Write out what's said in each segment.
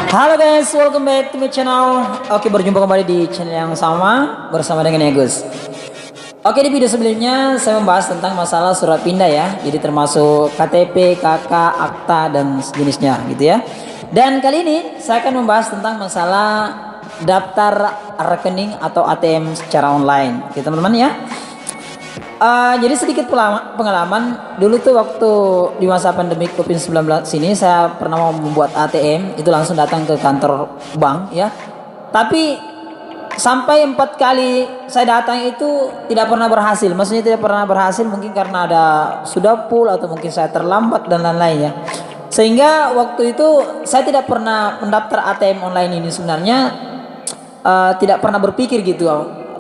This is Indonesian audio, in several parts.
Halo guys, welcome back to my channel. Oke, berjumpa kembali di channel yang sama bersama dengan Agus. Oke, di video sebelumnya saya membahas tentang masalah surat pindah ya. Jadi termasuk KTP, KK, akta dan sejenisnya gitu ya. Dan kali ini saya akan membahas tentang masalah daftar rekening atau ATM secara online. Oke teman-teman ya. Jadi sedikit pengalaman dulu tuh waktu di masa pandemi COVID-19 sini saya pernah mau membuat ATM, itu langsung datang ke kantor bank ya. Tapi sampai 4 kali saya datang itu tidak pernah berhasil. Maksudnya tidak pernah berhasil mungkin karena ada sudah full atau mungkin saya terlambat dan lain-lain ya. Sehingga waktu itu saya tidak pernah mendaftar ATM online ini sebenarnya, tidak pernah berpikir gitu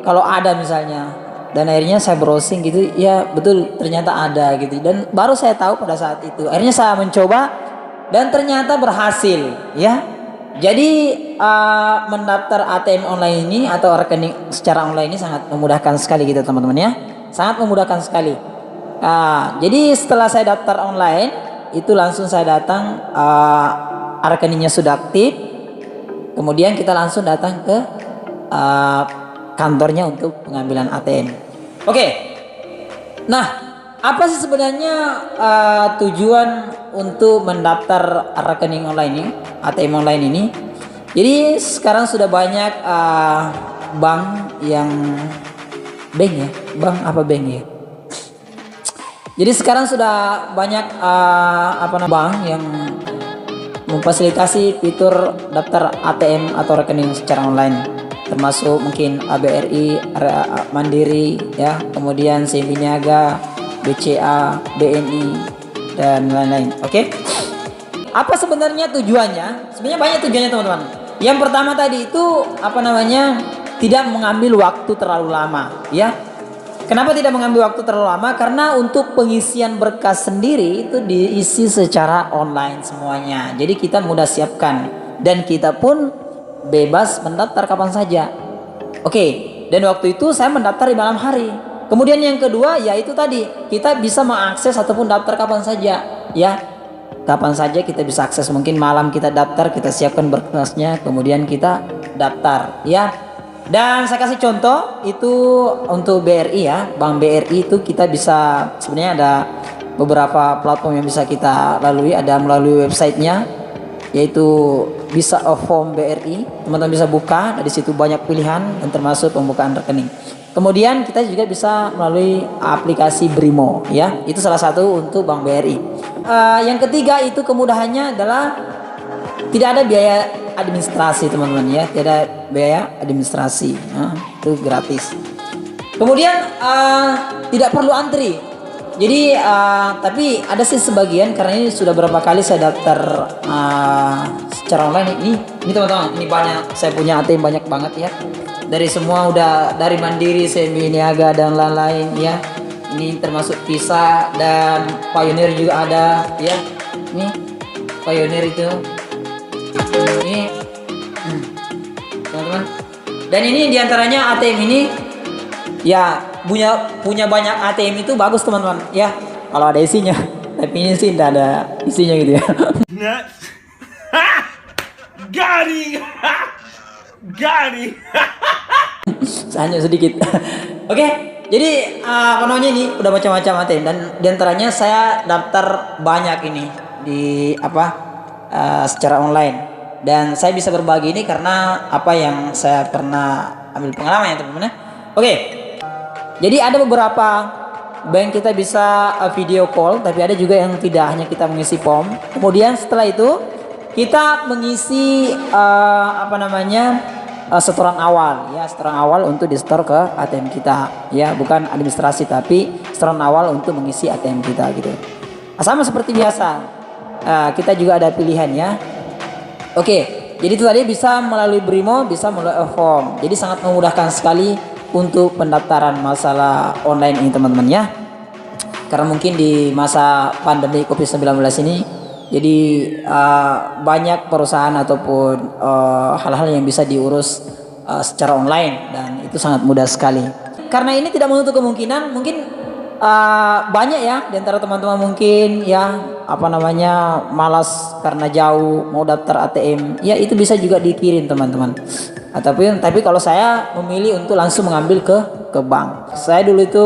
kalau ada misalnya. Dan akhirnya saya browsing gitu, ya betul ternyata ada gitu. Dan baru saya tahu pada saat itu. Akhirnya saya mencoba dan ternyata berhasil ya. Jadi mendaftar ATM online ini atau rekening secara online ini sangat memudahkan sekali gitu teman-teman ya. Sangat memudahkan sekali. Jadi setelah saya daftar online itu langsung saya datang, rekeningnya sudah aktif. Kemudian kita langsung datang ke kantornya untuk pengambilan ATM. Oke. Nah, apa sih sebenarnya tujuan untuk mendaftar rekening online ini, ATM online ini? Jadi sekarang sudah banyak bank yang bank ya, bank ya. Jadi sekarang sudah banyak bank yang memfasilitasi fitur daftar ATM atau rekening secara online. Termasuk mungkin ABRI, Mandiri ya, kemudian CIMB Niaga, BCA, BNI dan lain-lain. Oke. Apa sebenarnya tujuannya? Sebenarnya banyak tujuannya teman-teman. Yang pertama tadi itu tidak mengambil waktu terlalu lama ya. Kenapa tidak mengambil waktu terlalu lama? Karena untuk pengisian berkas sendiri itu diisi secara online semuanya. Jadi kita mudah siapkan dan kita pun bebas mendaftar kapan saja. Oke, dan waktu itu saya mendaftar di malam hari. Kemudian yang kedua yaitu tadi kita bisa mengakses ataupun daftar kapan saja ya. Kapan saja kita bisa akses, mungkin malam kita daftar, kita siapkan berkasnya, kemudian kita daftar ya. Dan saya kasih contoh itu untuk BRI ya, Bank BRI itu kita bisa, sebenarnya ada beberapa platform yang bisa kita lalui, ada melalui websitenya yaitu bisa form BRI, teman-teman bisa buka, di situ banyak pilihan dan termasuk pembukaan rekening. Kemudian kita juga bisa melalui aplikasi Brimo ya, itu salah satu untuk Bank BRI. Yang ketiga itu kemudahannya adalah tidak ada biaya administrasi teman-teman ya, tidak ada biaya administrasi, itu gratis. Kemudian tidak perlu antri. Jadi tapi ada sih sebagian, karena ini sudah berapa kali saya daftar secara online ini teman-teman, ini banyak, saya punya ATM banyak banget ya. Dari semua udah dari Mandiri, CIMB Niaga dan lain-lain ya. Ini termasuk Visa dan Pioneer juga ada ya. Ini Pioneer itu. Ini teman-teman. Dan ini diantaranya ATM ini ya punya banyak ATM itu bagus teman-teman ya, kalau ada isinya. Tapi ini sih tidak ada isinya gitu ya. Gari hanya sedikit. Oke, jadi ini udah macam-macam ATM, dan diantaranya saya daftar banyak ini di secara online, dan saya bisa berbagi ini karena apa yang saya pernah ambil pengalaman ya teman-teman. Oke. Jadi ada beberapa bank kita bisa video call, tapi ada juga yang tidak, hanya kita mengisi form. Kemudian setelah itu kita mengisi setoran awal ya, setoran awal untuk di store ke ATM kita ya, bukan administrasi tapi setoran awal untuk mengisi ATM kita gitu. Sama seperti biasa, kita juga ada pilihan ya. Oke, jadi itu tadi bisa melalui Brimo, bisa melalui form. Jadi sangat memudahkan sekali untuk pendaftaran masalah online ini teman-teman ya. Karena mungkin di masa pandemi COVID-19 ini, jadi banyak perusahaan ataupun hal-hal yang bisa diurus secara online, dan itu sangat mudah sekali. Karena ini tidak menutup kemungkinan mungkin banyak ya di antara teman-teman mungkin ya apa namanya malas karena jauh mau daftar ATM, ya itu bisa juga dikirim teman-teman. Tapi kalau saya memilih untuk langsung mengambil ke bank. Saya dulu itu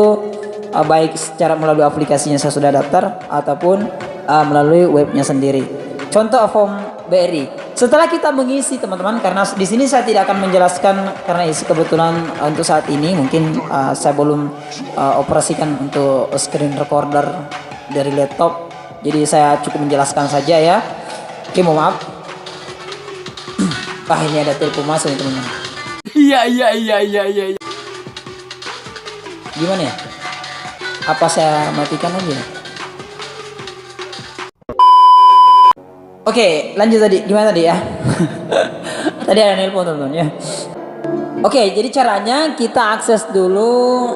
baik secara melalui aplikasinya saya sudah daftar ataupun melalui webnya sendiri. Contoh form BRI. Setelah kita mengisi teman-teman, karena di sini saya tidak akan menjelaskan karena isi kebetulan untuk saat ini mungkin saya belum operasikan untuk screen recorder dari laptop, jadi saya cukup menjelaskan saja ya. Oke, mohon maaf. Ini ada telepon masuk nih teman-teman. Iya. Gimana ya? Apa saya matikan aja? Oke, lanjut tadi. Gimana tadi ya? Tadi ada nelpon teman-teman ya. Oke, jadi caranya kita akses dulu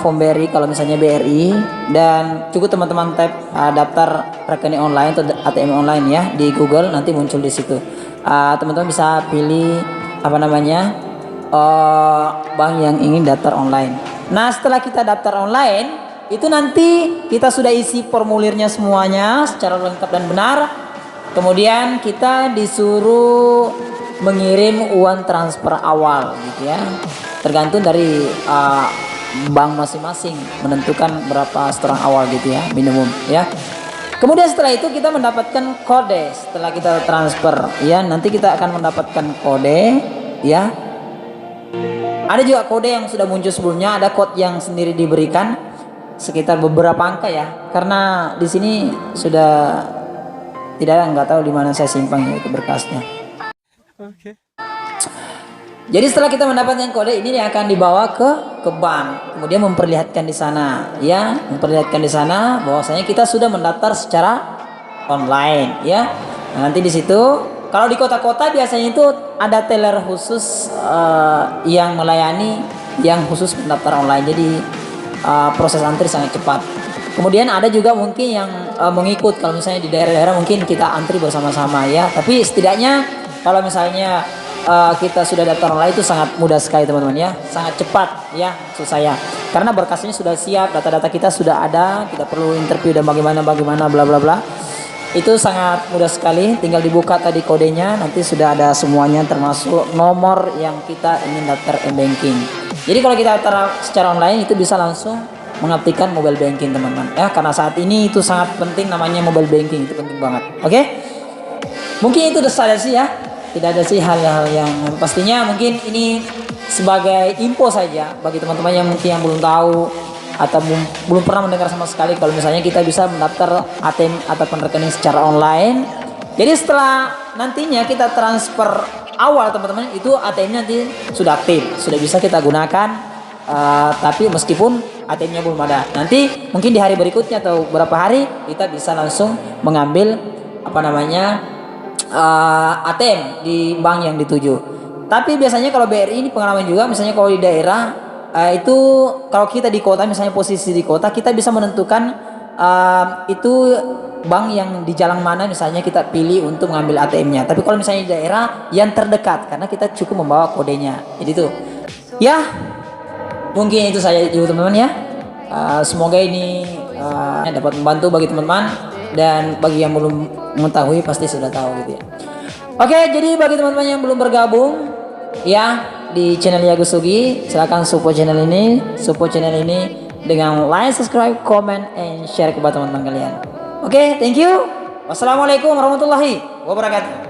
form BRI kalau misalnya BRI, dan cukup teman-teman tap daftar rekening online atau ATM online ya di Google, nanti muncul di situ. Teman-teman bisa pilih bank yang ingin daftar online. Nah, setelah kita daftar online, itu nanti kita sudah isi formulirnya semuanya secara lengkap dan benar. Kemudian kita disuruh mengirim uang transfer awal gitu ya. Tergantung dari bank masing-masing menentukan berapa setoran awal gitu ya, minimum ya. Kemudian setelah itu kita mendapatkan kode setelah kita transfer ya. Nanti kita akan mendapatkan kode ya. Ada juga kode yang sudah muncul sebelumnya, ada kode yang sendiri diberikan sekitar beberapa angka ya, karena di sini sudah nggak tahu di mana saya simpan ya itu berkasnya. Oke. Jadi setelah kita mendapatkan kode ini akan dibawa ke bank, kemudian memperlihatkan di sana ya, bahwasanya kita sudah mendaftar secara online ya. Nah, nanti di situ kalau di kota-kota biasanya itu ada teller khusus yang melayani, yang khusus mendaftar online. Jadi proses antri sangat cepat. Kemudian ada juga mungkin yang mengikut, kalau misalnya di daerah-daerah mungkin kita antri bersama-sama ya. Tapi setidaknya kalau misalnya kita sudah daftar online itu sangat mudah sekali teman-teman ya, sangat cepat ya maksud saya. Karena berkasnya sudah siap, data-data kita sudah ada, tidak perlu interview dan bagaimana bla bla bla. Itu sangat mudah sekali, tinggal dibuka tadi kodenya, nanti sudah ada semuanya termasuk nomor yang kita ingin daftar e-banking. Jadi kalau kita daftar secara online itu bisa langsung mengaktifkan mobile banking teman-teman ya, karena saat ini itu sangat penting namanya mobile banking, itu penting banget. Oke? Mungkin itu saja sih ya. Tidak ada sih hal-hal yang pastinya, mungkin ini sebagai info saja bagi teman-teman yang mungkin yang belum tahu atau belum pernah mendengar sama sekali kalau misalnya kita bisa mendaftar ATM ataupun rekening secara online. Jadi setelah nantinya kita transfer awal teman-teman, itu ATM nanti sudah aktif, sudah bisa kita gunakan. Tapi meskipun ATM-nya belum ada, nanti mungkin di hari berikutnya atau beberapa hari kita bisa langsung mengambil ATM di bank yang dituju. Tapi biasanya kalau BRI ini pengalaman juga, misalnya kalau di daerah itu kalau kita di kota, misalnya posisi di kota, kita bisa menentukan itu bank yang di jalan mana misalnya kita pilih untuk mengambil ATM-nya. Tapi kalau misalnya di daerah yang terdekat, karena kita cukup membawa kodenya. Jadi itu ya, mungkin itu saja dulu teman-teman ya. Semoga ini dapat membantu bagi teman-teman, dan bagi yang belum mengetahui pasti sudah tahu gitu ya. Oke, jadi bagi teman-teman yang belum bergabung ya di channel Agus Sugi, silakan support channel ini dengan like, subscribe, comment, and share kepada teman-teman kalian. Oke, thank you. Wassalamualaikum warahmatullahi wabarakatuh.